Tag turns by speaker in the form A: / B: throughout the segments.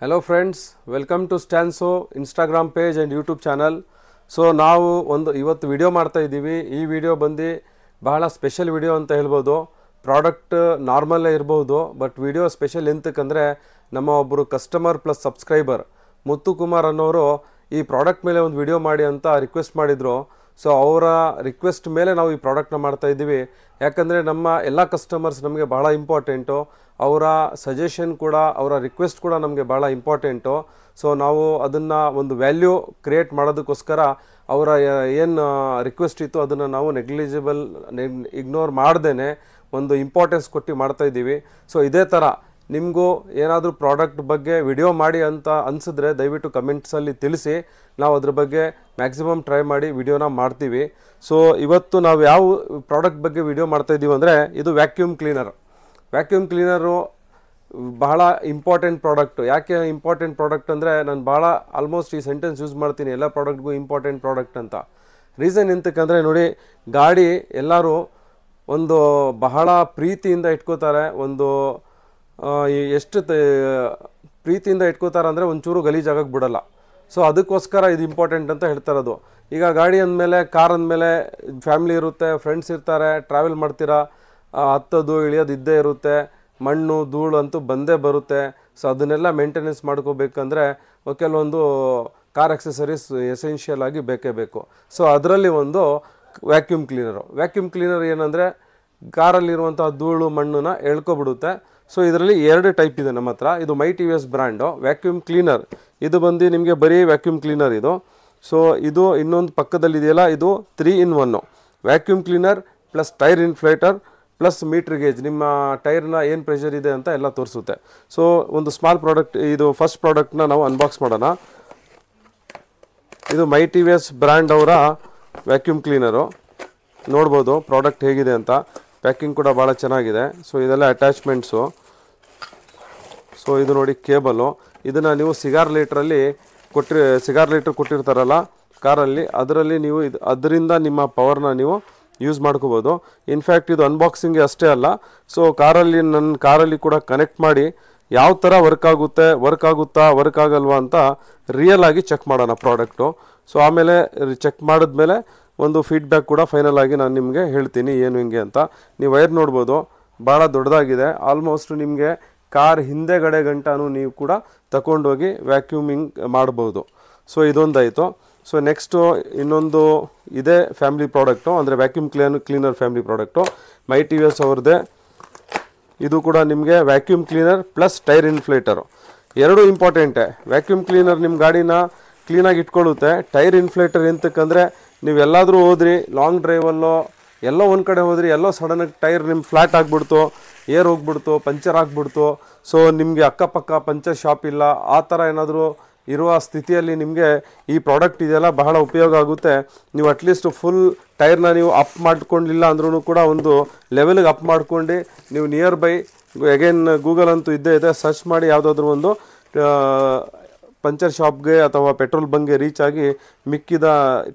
A: Hello friends, welcome to Stanso Instagram page and YouTube channel. So ನಾವು ಇವತ್ತು video ಮಾಡ್ತಾ ಇದ್ದೀವಿ. ಈ ವಿಡಿಯೋ ಬಂದು ಬಹಳ ಸ್ಪೆಷಲ್ ವಿಡಿಯೋ ಅಂತ ಹೇಳ್ಬೋದು. ಪ್ರಾಡಕ್ಟ್ ನಾರ್ಮಲ್ ಇರಬಹುದು, ಬಟ್ ವಿಡಿಯೋ ಸ್ಪೆಷಲ್ ಎಂತಕ್ಕಂದ್ರೆ ನಮ್ಮ ಒಬ್ಬರು ಕಸ್ಟಮರ್ ಪ್ಲಸ್ ಸಬ್ಸ್ಕ್ರೈಬರ್ ಮುತ್ತು ಕುಮಾರ್ ಅನ್ನೋರು ಈ ಪ್ರಾಡಕ್ಟ್ ಮೇಲೆ ಒಂದು ವಿಡಿಯೋ ಮಾಡಿ ಅಂತ ರಿಕ್ವೆಸ್ಟ್ ಮಾಡಿದ್ರು. ಸೊ ಅವರ ರಿಕ್ವೆಸ್ಟ್ ಮೇಲೆ ನಾವು ಈ ಪ್ರಾಡಕ್ಟ್ನ ಮಾಡ್ತಾ ಇದ್ದೀವಿ. ಯಾಕಂದರೆ ನಮ್ಮ ಎಲ್ಲ ಕಸ್ಟಮರ್ಸ್ ನಮಗೆ ಬಹಳ ಇಂಪಾರ್ಟೆಂಟು, ಅವರ ಸಜೆಷನ್ ಕೂಡ ಅವರ ರಿಕ್ವೆಸ್ಟ್ ಕೂಡ ನಮಗೆ ಭಾಳ ಇಂಪಾರ್ಟೆಂಟು. ಸೊ ನಾವು ಅದನ್ನು ಒಂದು ವ್ಯಾಲ್ಯೂ ಕ್ರಿಯೇಟ್ ಮಾಡೋದಕ್ಕೋಸ್ಕರ ಅವರ ಏನು ರಿಕ್ವೆಸ್ಟ್ ಇತ್ತು ಅದನ್ನು ನಾವು ಇಗ್ನೋರ್ ಮಾಡ್ದೇ ಒಂದು ಇಂಪಾರ್ಟೆನ್ಸ್ ಕೊಟ್ಟು ಮಾಡ್ತಾಯಿದ್ದೀವಿ. ಸೊ ಇದೇ ಥರ ನಿಮಗೂ ಏನಾದರೂ ಪ್ರಾಡಕ್ಟ್ ಬಗ್ಗೆ ವಿಡಿಯೋ ಮಾಡಿ ಅಂತ ಅನಿಸಿದ್ರೆ ದಯವಿಟ್ಟು ಕಮೆಂಟ್ಸಲ್ಲಿ ತಿಳಿಸಿ, ನಾವು ಅದ್ರ ಬಗ್ಗೆ ಮ್ಯಾಕ್ಸಿಮಮ್ ಟ್ರೈ ಮಾಡಿ ವಿಡಿಯೋನ ಮಾಡ್ತೀವಿ. ಸೊ ಇವತ್ತು ನಾವು ಯಾವ ಪ್ರಾಡಕ್ಟ್ ಬಗ್ಗೆ ವಿಡಿಯೋ ಮಾಡ್ತಾಯಿದ್ದೀವಿ ಅಂದರೆ ಇದು ವ್ಯಾಕ್ಯೂಮ್ ಕ್ಲೀನರ್. ವ್ಯಾಕ್ಯೂಮ್ ಕ್ಲೀನರು ಬಹಳ ಇಂಪಾರ್ಟೆಂಟ್ ಪ್ರಾಡಕ್ಟು. ಯಾಕೆ ಇಂಪಾರ್ಟೆಂಟ್ ಪ್ರಾಡಕ್ಟ್ ಅಂದರೆ ನಾನು ಭಾಳ ಆಲ್ಮೋಸ್ಟ್ ಈ ಸೆಂಟೆನ್ಸ್ ಯೂಸ್ ಮಾಡ್ತೀನಿ, ಎಲ್ಲ ಪ್ರಾಡಕ್ಟ್ಗೂ ಇಂಪಾರ್ಟೆಂಟ್ ಪ್ರಾಡಕ್ಟ್ ಅಂತ. ರೀಸನ್ ಎಂತಕ್ಕಂದರೆ ನೋಡಿ, ಗಾಡಿ ಎಲ್ಲರೂ ಒಂದು ಬಹಳ ಪ್ರೀತಿಯಿಂದ ಇಟ್ಕೋತಾರೆ, ಒಂದು ಎಷ್ಟು ಪ್ರೀತಿಯಿಂದ ಇಟ್ಕೋತಾರೆ ಅಂದರೆ ಒಂಚೂರು ಗಲೀಜಾಗಕ್ಕೆ ಬಿಡಲ್ಲ. ಸೊ ಅದಕ್ಕೋಸ್ಕರ ಇದು ಇಂಪಾರ್ಟೆಂಟ್ ಅಂತ ಹೇಳ್ತಾರದು. ಈಗ ಗಾಡಿ ಅಂದಮೇಲೆ, ಕಾರ್ ಅಂದಮೇಲೆ ಫ್ಯಾಮಿಲಿ ಇರುತ್ತೆ, ಫ್ರೆಂಡ್ಸ್ ಇರ್ತಾರೆ, ಟ್ರಾವೆಲ್ ಮಾಡ್ತೀರಾ, ಹತ್ತೋದು ಇಳಿಯೋದು ಇದ್ದೇ ಇರುತ್ತೆ, ಮಣ್ಣು ಧೂಳು ಅಂತೂ ಬಂದೇ ಬರುತ್ತೆ. ಸೊ ಅದನ್ನೆಲ್ಲ ಮೇಂಟೆನೆನ್ಸ್ ಮಾಡ್ಕೋಬೇಕಂದ್ರೆ ಕೆಲವೊಂದು ಕಾರ್ ಆಕ್ಸೆಸರೀಸ್ ಎಸೆನ್ಷಿಯಲ್ ಆಗಿ ಬೇಕೇ ಬೇಕು. ಸೊ ಅದರಲ್ಲಿ ಒಂದು ವ್ಯಾಕ್ಯೂಮ್ ಕ್ಲೀನರು. ವ್ಯಾಕ್ಯೂಮ್ ಕ್ಲೀನರ್ ಏನಂದರೆ ಕಾರಲ್ಲಿರುವಂಥ ಧೂಳು ಮಣ್ಣನ್ನು ಎಳ್ಕೊಬಿಡುತ್ತೆ. ಸೊ ಇದರಲ್ಲಿ ಎರಡು ಟೈಪ್ ಇದೆ ನಮ್ಮ ಹತ್ರ. ಇದು my T V S brand vacuum cleaner. ಇದು ಬಂದು ನಿಮಗೆ ಬರೀ ವ್ಯಾಕ್ಯೂಮ್ ಕ್ಲೀನರ್ ಇದು. ಸೊ ಇದು ಇನ್ನೊಂದು ಪಕ್ಕದಲ್ಲಿದೆಯಲ್ಲ, ಇದು 3-in-1 vacuum cleaner plus tyre inflator plus meter gauge, ನಿಮ್ಮ ಟೈರ್ನ ಏನು ಪ್ರೆಷರ್ ಇದೆ ಅಂತ ಎಲ್ಲ ತೋರಿಸುತ್ತೆ. ಸೊ ಒಂದು ಸ್ಮಾಲ್ ಪ್ರಾಡಕ್ಟ್, ಇದು ಫಸ್ಟ್ ಪ್ರಾಡಕ್ಟ್ನ ನಾವು ಅನ್ಬಾಕ್ಸ್ ಮಾಡೋಣ. ಇದು my T V S brand ಅವರ ವ್ಯಾಕ್ಯೂಮ್ ಕ್ಲೀನರು. ನೋಡ್ಬೋದು ಪ್ರಾಡಕ್ಟ್ ಹೇಗಿದೆ ಅಂತ. ಪ್ಯಾಕಿಂಗ್ ಕೂಡ ಭಾಳ ಚೆನ್ನಾಗಿದೆ. ಸೊ ಇದೆಲ್ಲ ಅಟ್ಯಾಚ್ಮೆಂಟ್ಸು. ಸೊ ಇದು ನೋಡಿ ಕೇಬಲು. ಇದನ್ನು ನೀವು ಸಿಗಾರ್ ಲೈಟ್ರ್ ಕೊಟ್ಟಿರ್ತಾರಲ್ಲ ಕಾರಲ್ಲಿ, ಅದರಲ್ಲಿ ನೀವು ಅದರಿಂದ ನಿಮ್ಮ ಪವರ್ನ ನೀವು ಯೂಸ್ ಮಾಡ್ಕೋಬೋದು. ಇನ್ಫ್ಯಾಕ್ಟ್ ಇದು ಅನ್ಬಾಕ್ಸಿಂಗ್ಗೆ ಅಷ್ಟೇ ಅಲ್ಲ, ಸೊ ನನ್ನ ಕಾರಲ್ಲಿ ಕೂಡ ಕನೆಕ್ಟ್ ಮಾಡಿ ಯಾವ ಥರ ವರ್ಕ್ ಆಗಲ್ವಾ ಅಂತ ರಿಯಲ್ ಆಗಿ ಚೆಕ್ ಮಾಡೋಣ ಪ್ರಾಡಕ್ಟು. ಸೊ ಆಮೇಲೆ ಚೆಕ್ ಮಾಡಿದ್ಮೇಲೆ ಒಂದು ಫೀಡ್ಬ್ಯಾಕ್ ಕೂಡ ಫೈನಲ್ ಆಗಿ ನಾನು ನಿಮಗೆ ಹೇಳ್ತೀನಿ ಏನು ಹಿಂಗೆ ಅಂತ. ನೀವು ವೈರ್ ನೋಡ್ಬೋದು, ಭಾಳ ದೊಡ್ಡದಾಗಿದೆ. ಆಲ್ಮೋಸ್ಟ್ ನಿಮಗೆ ಕಾರ್ ಹಿಂದೆಗಡೆ ಗಂಟನೂ ನೀವು ಕೂಡ ತಗೊಂಡೋಗಿ ವ್ಯಾಕ್ಯೂಮಿಂಗ್ ಮಾಡ್ಬೋದು. ಸೊ ಇದೊಂದಾಯಿತು. ಸೊ ನೆಕ್ಸ್ಟು ಇನ್ನೊಂದು ಇದೇ ಫ್ಯಾಮಿಲಿ ಪ್ರಾಡಕ್ಟು, ಅಂದರೆ vacuum cleaner family product my T V S ಅವ್ರದ್ದೇ. ಇದು ಕೂಡ ನಿಮಗೆ vacuum cleaner plus tyre inflator ಎರಡೂ ಇಂಪಾರ್ಟೆಂಟೇ. ವ್ಯಾಕ್ಯೂಮ್ ಕ್ಲೀನರ್ ನಿಮ್ಮ ಗಾಡಿನ ಕ್ಲೀನಾಗಿ ಇಟ್ಕೊಳ್ಳುತ್ತೆ. ಟೈರ್ ಇನ್ಫ್ಲೇಟರ್ ಎಂತಕ್ಕಂದರೆ ನೀವು ಎಲ್ಲಾದರೂ ಹೋದ್ರಿ, ಲಾಂಗ್ ಡ್ರೈವಲ್ಲೋ ಎಲ್ಲೋ ಒಂದು ಕಡೆ ಹೋದ್ರಿ, ಎಲ್ಲೋ ಸಡನ್ನಾಗಿ ಟೈರ್ ನಿಮ್ಮ ಫ್ಲ್ಯಾಟ್ ಆಗಿಬಿಡ್ತು, ಏರ್ ಹೋಗ್ಬಿಡ್ತು, ಪಂಚರ್ ಆಗಿಬಿಡ್ತು. ಸೊ ನಿಮಗೆ ಅಕ್ಕಪಕ್ಕ ಪಂಚರ್ ಶಾಪ್ ಇಲ್ಲ, ಆ ಥರ ಏನಾದರೂ ಇರುವ ಸ್ಥಿತಿಯಲ್ಲಿ ನಿಮಗೆ ಈ ಪ್ರಾಡಕ್ಟ್ ಇದೆಲ್ಲ ಬಹಳ ಉಪಯೋಗ ಆಗುತ್ತೆ. ನೀವು ಅಟ್ಲೀಸ್ಟ್ ಫುಲ್ ಟೈರ್ನ ನೀವು ಅಪ್ ಮಾಡ್ಕೊಂಡಿಲ್ಲ ಅಂದ್ರೂ ಕೂಡ ಒಂದು ಲೆವೆಲ್ಗೆ ಅಪ್ ಮಾಡ್ಕೊಂಡು ನೀವು ನಿಯರ್ ಬೈ ಅಗೇನ್ ಗೂಗಲ್ ಅಂತೂ ಇದ್ದೇ ಇದೆ, ಸರ್ಚ್ ಮಾಡಿ ಯಾವುದಾದ್ರೂ ಒಂದು ಪಂಚರ್ ಶಾಪ್ಗೆ ಅಥವಾ ಪೆಟ್ರೋಲ್ ಬಂಕ್ಗೆ ರೀಚ್ ಆಗಿ ಮಿಕ್ಕಿದ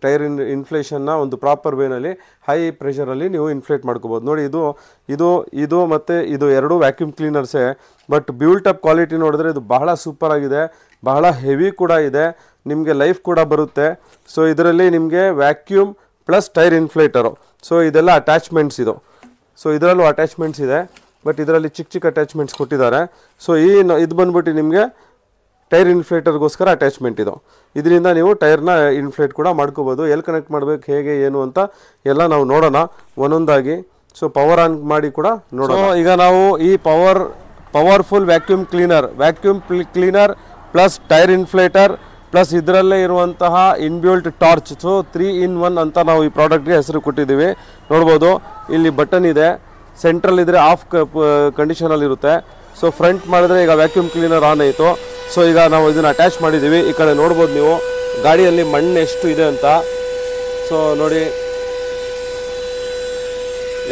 A: ಟೈರ್ ಇನ್ಫ್ಲೇಷನ್ನ ಒಂದು ಪ್ರಾಪರ್ ವೇನಲ್ಲಿ ಹೈ ಪ್ರೆಷರಲ್ಲಿ ನೀವು ಇನ್ಫ್ಲೇಟ್ ಮಾಡ್ಕೋಬೋದು. ನೋಡಿ ಇದು ಮತ್ತು ಇದು ಎರಡೂ ವ್ಯಾಕ್ಯೂಮ್ ಕ್ಲೀನರ್ಸೇ. ಬಟ್ ಬಿಲ್ಟ್ ಅಪ್ ಕ್ವಾಲಿಟಿ ನೋಡಿದ್ರೆ ಇದು ಬಹಳ ಸೂಪರ್ ಆಗಿದೆ, ಬಹಳ ಹೆವಿ ಕೂಡ ಇದೆ, ನಿಮಗೆ ಲೈಫ್ ಕೂಡ ಬರುತ್ತೆ. ಸೊ ಇದರಲ್ಲಿ ನಿಮಗೆ ವ್ಯಾಕ್ಯೂಮ್ ಪ್ಲಸ್ ಟೈರ್ ಇನ್ಫ್ಲೇಟರು. ಸೊ ಇದೆಲ್ಲ ಅಟ್ಯಾಚ್ಮೆಂಟ್ಸ್ ಇದು. ಸೊ ಇದರಲ್ಲೂ ಅಟ್ಯಾಚ್ಮೆಂಟ್ಸ್ ಇದೆ, ಬಟ್ ಇದರಲ್ಲಿ ಚಿಕ್ಕ ಅಟ್ಯಾಚ್ಮೆಂಟ್ಸ್ ಕೊಟ್ಟಿದ್ದಾರೆ. ಸೊ ಇದು ಬಂದ್ಬಿಟ್ಟು ನಿಮಗೆ ಟೈರ್ ಇನ್ಫ್ಲೇಟರ್ಗೋಸ್ಕರ ಅಟ್ಯಾಚ್ಮೆಂಟ್ ಇದು. ಇದರಿಂದ ನೀವು ಟೈರ್ನ ಇನ್ಫ್ಲೇಟ್ ಕೂಡ ಮಾಡ್ಕೋಬೋದು. ಎಲ್ಲಿ ಕನೆಕ್ಟ್ ಮಾಡಬೇಕು, ಹೇಗೆ ಏನು ಅಂತ ಎಲ್ಲ ನಾವು ನೋಡೋಣ ಒಂದೊಂದಾಗಿ. ಸೊ ಪವರ್ ಆನ್ ಮಾಡಿ ಕೂಡ ನೋಡೋಣ. ಈಗ ನಾವು ಈ powerful vacuum cleaner plus tyre inflator plus ಇದರಲ್ಲೇ ಇರುವಂತಹ ಇನ್ಬಿಲ್ಟ್ ಟಾರ್ಚ್, ಸೊ 3-in-1 ಅಂತ ನಾವು ಈ ಪ್ರಾಡಕ್ಟ್ಗೆ ಹೆಸರು ಕೊಟ್ಟಿದ್ದೀವಿ. ನೋಡ್ಬೋದು ಇಲ್ಲಿ ಬಟನ್ ಇದೆ, ಸೆಂಟ್ರಲ್ ಇದ್ದರೆ ಆಫ್ ಕಂಡೀಷನಲ್ಲಿರುತ್ತೆ. ಸೊ ಫ್ರಂಟ್ ಮಾಡಿದ್ರೆ ಈಗ ವ್ಯಾಕ್ಯೂಮ್ ಕ್ಲೀನರ್ ಆನ್ ಆಯಿತು. ಸೊ ಈಗ ನಾವು ಇದನ್ನು ಅಟ್ಯಾಚ್ ಮಾಡಿದ್ದೀವಿ. ಈ ಕಡೆ ನೋಡ್ಬೋದು ನೀವು ಗಾಡಿಯಲ್ಲಿ ಮಣ್ಣು ಎಷ್ಟು ಇದೆ ಅಂತ. ಸೊ ನೋಡಿ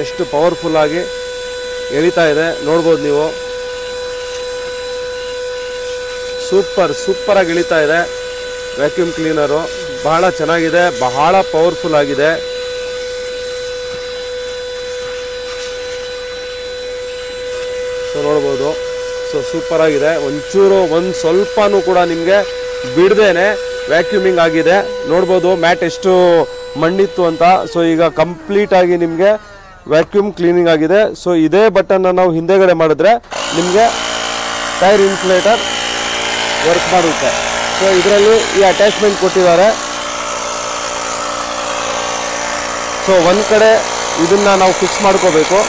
A: ಎಷ್ಟು ಪವರ್ಫುಲ್ಲಾಗಿ ಎಳಿತಾ ಇದೆ, ನೋಡ್ಬೋದು ನೀವು. ಸೂಪರಾಗಿ ಇಳಿತಾ ಇದೆ ವ್ಯಾಕ್ಯೂಮ್ ಕ್ಲೀನರು, ಬಹಳ ಚೆನ್ನಾಗಿದೆ, ಬಹಳ ಪವರ್ಫುಲ್ ಆಗಿದೆ. ಸೊ ನೋಡ್ಬೋದು. ಸೊ ಸೂಪರ್ ಆಗಿದೆ, ಒಂಚೂರು ಒಂದು ಸ್ವಲ್ಪನೂ ಕೂಡ ನಿಮಗೆ ಬಿಡದೇನೆ ವ್ಯಾಕ್ಯೂಮಿಂಗ್ ಆಗಿದೆ. ನೋಡ್ಬೋದು ಮ್ಯಾಟ್ ಎಷ್ಟು ಮಣ್ಣಿತ್ತು ಅಂತ. ಸೊ ಈಗ ಕಂಪ್ಲೀಟ್ ಆಗಿ ನಿಮಗೆ ವ್ಯಾಕ್ಯೂಮ್ ಕ್ಲೀನಿಂಗ್ ಆಗಿದೆ. ಸೊ ಇದೇ ಬಟನ್ನ ನಾವು ಹಿಂದೆಗಡೆ ಮಾಡಿದ್ರೆ ನಿಮಗೆ ಟೈರ್ ಇನ್ಫ್ಲೇಟರ್ ವರ್ಕ್ ಮಾಡುತ್ತೆ. ಸೊ ಇದರಲ್ಲಿ ಈ ಅಟ್ಯಾಚ್ಮೆಂಟ್ ಕೊಟ್ಟಿದ್ದಾರೆ. ಸೊ ಒಂದು ಕಡೆ ಇದನ್ನು ನಾವು ಫಿಕ್ಸ್ ಮಾಡ್ಕೋಬೇಕು.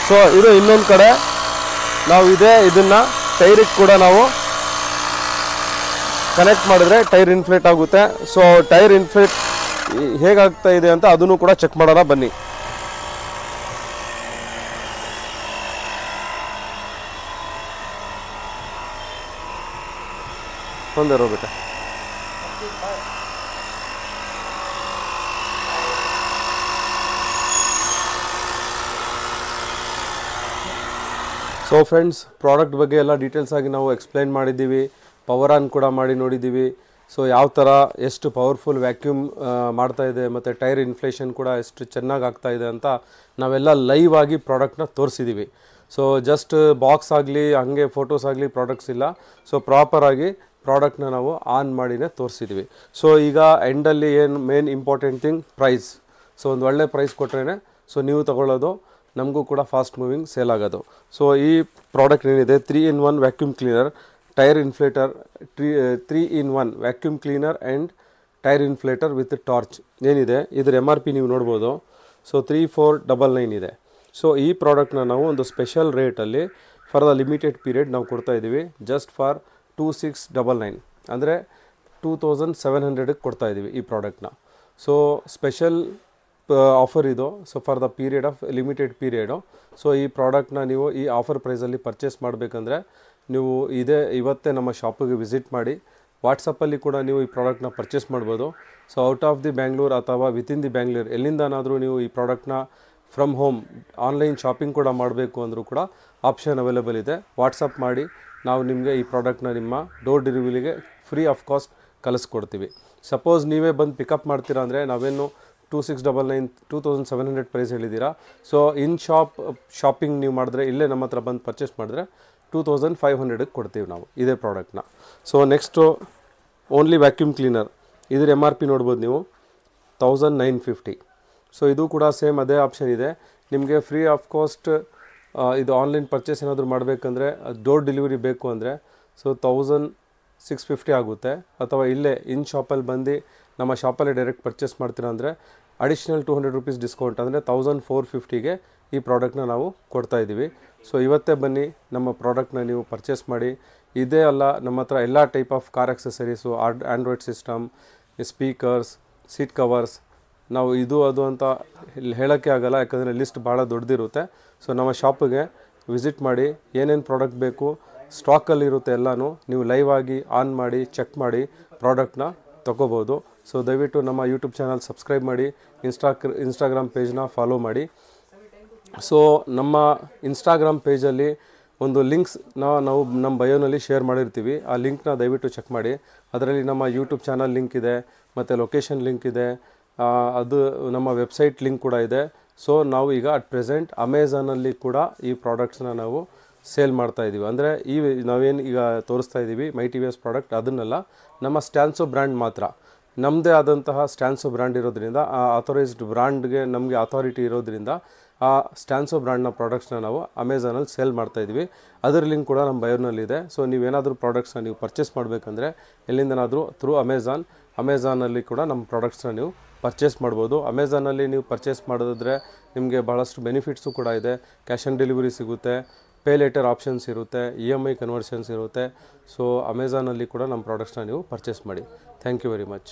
A: ಸೊ ಇದು ಇನ್ನೊಂದು ಕಡೆ ನಾವು ಇದನ್ನು ಟೈರಿಗೆ ಕೂಡ ನಾವು ಕನೆಕ್ಟ್ ಮಾಡಿದ್ರೆ ಟೈರ್ ಇನ್ಫ್ಲೇಟ್ ಆಗುತ್ತೆ. ಸೊ ಟೈರ್ ಇನ್ಫ್ಲೇಟ್ ಹೇಗಾಗ್ತಾ ಇದೆ ಅಂತ ಅದನ್ನು ಕೂಡ ಚೆಕ್ ಮಾಡೋಣ ಬನ್ನಿ. ಒಂದೇ ರೋಬಿಟ ಸೊ ಫ್ರೆಂಡ್ಸ್, ಪ್ರಾಡಕ್ಟ್ ಬಗ್ಗೆ ಎಲ್ಲ ಡೀಟೇಲ್ಸ್ ಆಗಿ ನಾವು ಎಕ್ಸ್ಪ್ಲೈನ್ ಮಾಡಿದ್ದೀವಿ, ಪವರ್ ಆನ್ ಕೂಡ ಮಾಡಿ ನೋಡಿದ್ದೀವಿ. ಸೊ ಯಾವ ಥರ ಎಷ್ಟು ಪವರ್ಫುಲ್ ವ್ಯಾಕ್ಯೂಮ್ ಮಾಡ್ತಾ ಇದೆ ಮತ್ತು ಟೈರ್ ಇನ್ಫ್ಲೇಷನ್ ಕೂಡ ಎಷ್ಟು ಚೆನ್ನಾಗಿ ಆಗ್ತಾ ಇದೆ ಅಂತ ನಾವೆಲ್ಲ ಲೈವ್ ಆಗಿ ಪ್ರಾಡಕ್ಟ್ನ ತೋರಿಸಿದ್ದೀವಿ. ಸೊ ಜಸ್ಟ್ ಬಾಕ್ಸ್ ಆಗಲಿ ಹಾಗೆ ಫೋಟೋಸ್ ಆಗಲಿ ಪ್ರಾಡಕ್ಟ್ಸ್ ಇಲ್ಲ. ಸೊ ಪ್ರಾಪರಾಗಿ ಪ್ರಾಡಕ್ಟ್ನ ನಾವು ಆನ್ ಮಾಡಿನೇ ತೋರಿಸಿದ್ದೀವಿ. ಸೊ ಈಗ ಎಂಡಲ್ಲಿ ಏನು main important thing price. So ಒಂದು ಒಳ್ಳೆ ಪ್ರೈಸ್ ಕೊಟ್ರೇ ಸೊ ನೀವು ತಗೊಳ್ಳೋದು, ನಮಗೂ ಕೂಡ ಫಾಸ್ಟ್ ಮೂವಿಂಗ್ ಸೇಲ್ ಆಗೋದು. ಸೊ ಈ ಪ್ರಾಡಕ್ಟ್ ಏನಿದೆ 3-in-1 vacuum cleaner, tyre inflator, 3-in-1 vacuum cleaner and tyre inflator with torch ಏನಿದೆ, ಇದ್ರ MRP ನೀವು ನೋಡ್ಬೋದು. ಸೊ 3499 ಇದೆ. ಸೊ ಈ ಪ್ರಾಡಕ್ಟ್ನ ನಾವು ಒಂದು ಸ್ಪೆಷಲ್ ರೇಟಲ್ಲಿ ಫಾರ್ ದ ಲಿಮಿಟೆಡ್ ಪೀರಿಯಡ್ ನಾವು ಕೊಡ್ತಾಯಿದ್ದೀವಿ. ಜಸ್ಟ್ ಫಾರ್ 2699 ಅಂದರೆ 2700ಕ್ಕೆ ಕೊಡ್ತಾಯಿದ್ದೀವಿ ಈ ಪ್ರಾಡಕ್ಟ್ನ. ಸೊ ಸ್ಪೆಷಲ್ ಆಫರ್ ಇದು. So for the period of limited period. So ಈ ಪ್ರಾಡಕ್ಟ್ನ ನೀವು ಈ ಆಫರ್ ಪ್ರೈಸಲ್ಲಿ ಪರ್ಚೇಸ್ ಮಾಡಬೇಕಂದ್ರೆ ನೀವು ಇವತ್ತೇ ನಮ್ಮ ಶಾಪಿಗೆ ವಿಸಿಟ್ ಮಾಡಿ. ವಾಟ್ಸಪ್ಪಲ್ಲಿ ಕೂಡ ನೀವು ಈ ಪ್ರಾಡಕ್ಟ್ನ ಪರ್ಚೇಸ್ ಮಾಡ್ಬೋದು. So out of the Bangalore ಅಥವಾ ವಿತಿನ್ ದಿ ಬ್ಯಾಂಗ್ಳೂರ್ ಎಲ್ಲಿಂದನಾದರೂ ನೀವು ಈ ಪ್ರಾಡಕ್ಟ್ನ ಫ್ರಮ್ ಹೋಮ್ ಆನ್ಲೈನ್ ಶಾಪಿಂಗ್ ಕೂಡ ಮಾಡಬೇಕು ಅಂದರೂ ಕೂಡ ಆಪ್ಷನ್ ಅವೈಲೇಬಲ್ ಇದೆ. ವಾಟ್ಸಪ್ ಮಾಡಿ ನಾವು ನಿಮಗೆ ಈ ಪ್ರಾಡಕ್ಟ್ನ ನಿಮ್ಮ ಡೋರ್ ಡೆಲಿವರಿಗೆ ಫ್ರೀ ಆಫ್ ಕಾಸ್ಟ್ ಕಳಿಸ್ಕೊಡ್ತೀವಿ. ಸಪೋಸ್ ನೀವೇ ಬಂದು ಪಿಕಪ್ ಮಾಡ್ತೀರಾ ಅಂದರೆ ನಾವೇನು 2700 ಪ್ರೈಸ್ ಹೇಳಿದ್ದೀರಾ. ಸೊ ಶಾಪಿಂಗ್ ನೀವು ಮಾಡಿದ್ರೆ ಇಲ್ಲೇ ನಮ್ಮ ಹತ್ರ ಬಂದು ಪರ್ಚೇಸ್ ಮಾಡಿದ್ರೆ 2500ಕ್ಕೆ ಕೊಡ್ತೀವಿ ನಾವು ಇದೇ ಪ್ರಾಡಕ್ಟ್ನ. So next only vacuum cleaner, ಇದ್ರ MRP ನೋಡ್ಬೋದು ನೀವು 1950. ಸೊ ಇದು ಕೂಡ ಸೇಮ್ ಅದೇ ಆಪ್ಷನ್ ಇದೆ. ನಿಮಗೆ ಫ್ರೀ ಆಫ್ ಕಾಸ್ಟ್ ಇದು ಆನ್ಲೈನ್ ಪರ್ಚೇಸ್ ಏನಾದರೂ ಮಾಡಬೇಕಂದ್ರೆ ಡೋರ್ ಡೆಲಿವರಿ ಬೇಕು ಅಂದರೆ ಸೊ 1650 ಆಗುತ್ತೆ. ಅಥವಾ ಇಲ್ಲೇ ಶಾಪಲ್ಲಿ ಬಂದು ನಮ್ಮ ಶಾಪಲ್ಲೇ ಡೈರೆಕ್ಟ್ ಪರ್ಚೇಸ್ ಮಾಡ್ತೀರಾ ಅಂದರೆ ಅಡಿಷ್ನಲ್ 200 ರೂಪೀಸ್ ಡಿಸ್ಕೌಂಟ್ ಅಂದರೆ 1450ಗೆ ಈ ಪ್ರಾಡಕ್ಟ್ನ ನಾವು ಕೊಡ್ತಾಯಿದ್ದೀವಿ. ಸೊ ಇವತ್ತೇ ಬನ್ನಿ, ನಮ್ಮ ಪ್ರಾಡಕ್ಟ್ನ ನೀವು ಪರ್ಚೇಸ್ ಮಾಡಿ. ಇದೇ ಅಲ್ಲ, ನಮ್ಮ ಹತ್ರ ಎಲ್ಲ type of car accessories, Android system, speakers, seat covers, ನಾವು ಇದು ಅದು ಅಂತ ಹೇಳೋಕ್ಕೆ ಆಗಲ್ಲ, ಯಾಕಂದರೆ ಲಿಸ್ಟ್ ಭಾಳ ದೊಡ್ಡದಿರುತ್ತೆ. ಸೊ ನಮ್ಮ ಶಾಪಿಗೆ ವಿಸಿಟ್ ಮಾಡಿ, ಏನೇನು ಪ್ರಾಡಕ್ಟ್ ಬೇಕು ಸ್ಟಾಕಲ್ಲಿರುತ್ತೆ ಎಲ್ಲನೂ ನೀವು ಲೈವ್ ಆಗಿ ಆನ್ ಮಾಡಿ ಚೆಕ್ ಮಾಡಿ ಪ್ರಾಡಕ್ಟ್ನ ತೊಗೋಬೋದು. ಸೊ ದಯವಿಟ್ಟು ನಮ್ಮ ಯೂಟ್ಯೂಬ್ ಚಾನಲ್ ಸಬ್ಸ್ಕ್ರೈಬ್ ಮಾಡಿ, ಇನ್ಸ್ಟಾಗ್ರಾಮ್ ಪೇಜ್ನ ಫಾಲೋ ಮಾಡಿ. ಸೊ ನಮ್ಮ ಇನ್ಸ್ಟಾಗ್ರಾಮ್ ಪೇಜಲ್ಲಿ ಒಂದು ಲಿಂಕ್ಸ್ನ ನಾವು ನಮ್ಮ ಬಯೋನಲ್ಲಿ ಶೇರ್ ಮಾಡಿರ್ತೀವಿ. ಆ ಲಿಂಕ್ನ ದಯವಿಟ್ಟು ಚೆಕ್ ಮಾಡಿ. ಅದರಲ್ಲಿ ನಮ್ಮ ಯೂಟ್ಯೂಬ್ ಚಾನಲ್ ಲಿಂಕ್ ಇದೆ, ಮತ್ತು ಲೊಕೇಶನ್ ಲಿಂಕ್ ಇದೆ, ಅದು ನಮ್ಮ ವೆಬ್ಸೈಟ್ ಲಿಂಕ್ ಕೂಡ ಇದೆ. ಸೊ ನಾವು ಈಗ ಅಟ್ ಪ್ರೆಸೆಂಟ್ ಅಮೆಝಾನಲ್ಲಿ ಕೂಡ ಈ ಪ್ರಾಡಕ್ಟ್ಸ್ನ ನಾವು ಸೇಲ್ ಮಾಡ್ತಾಯಿದ್ದೀವಿ. ಅಂದರೆ ನಾವೇನು ಈಗ ತೋರಿಸ್ತಾ ಇದ್ದೀವಿ ಮೈ TVS ಪ್ರಾಡಕ್ಟ್ ಅದನ್ನೆಲ್ಲ ನಮ್ಮ ಸ್ಟ್ಯಾನ್ಸೋ ಬ್ರ್ಯಾಂಡ್ ಮಾತ್ರ, ನಮ್ಮದೇ ಆದಂತಹ ಸ್ಟ್ಯಾನ್ಸೋ ಬ್ರ್ಯಾಂಡ್ ಇರೋದ್ರಿಂದ, ಆ ಅಥರೈಸ್ಡ್ ಬ್ರ್ಯಾಂಡ್ಗೆ ನಮಗೆ ಅಥಾರಿಟಿ ಇರೋದ್ರಿಂದ ಆ ಸ್ಟ್ಯಾನ್ಸೋ ಬ್ರ್ಯಾಂಡ್ನ ಪ್ರಾಡಕ್ಟ್ಸ್ನ ನಾವು ಅಮೆಝಾನಲ್ಲಿ ಸೇಲ್ ಮಾಡ್ತಾಯಿದ್ವಿ. ಅದರ ಲಿಂಕ್ ಕೂಡ ನಮ್ಮ ಬಯೋನಲ್ಲಿದೆ. ಸೊ ನೀವೇನಾದರೂ ಪ್ರಾಡಕ್ಟ್ಸ್ನ ನೀವು ಪರ್ಚೇಸ್ ಮಾಡಬೇಕಂದ್ರೆ ಎಲ್ಲಿಂದನಾದರೂ ಥ್ರೂ ಅಮೆಝಾನಲ್ಲಿ ಕೂಡ ನಮ್ಮ ಪ್ರಾಡಕ್ಟ್ಸ್ನ ನೀವು ಪರ್ಚೇಸ್ ಮಾಡ್ಬೋದು. ಅಮೆಝಾನಲ್ಲಿ ನೀವು ಪರ್ಚೇಸ್ ಮಾಡಿದ್ರೆ ನಿಮಗೆ ಭಾಳಷ್ಟು ಬೆನಿಫಿಟ್ಸು ಕೂಡ ಇದೆ. ಕ್ಯಾಶ್ ಆನ್ ಡೆಲಿವರಿ ಸಿಗುತ್ತೆ, ಪೇ ಲೇಟರ್ ಆಪ್ಷನ್ಸ್ ಇರುತ್ತೆ, EMI ಕನ್ವರ್ಷನ್ಸ್ ಇರುತ್ತೆ. ಸೊ ಅಮೆಝಾನಲ್ಲಿ ಕೂಡ ನಮ್ಮ ಪ್ರಾಡಕ್ಟ್ಸ್ನ ನೀವು ಪರ್ಚೇಸ್ ಮಾಡಿ. Thank you very much.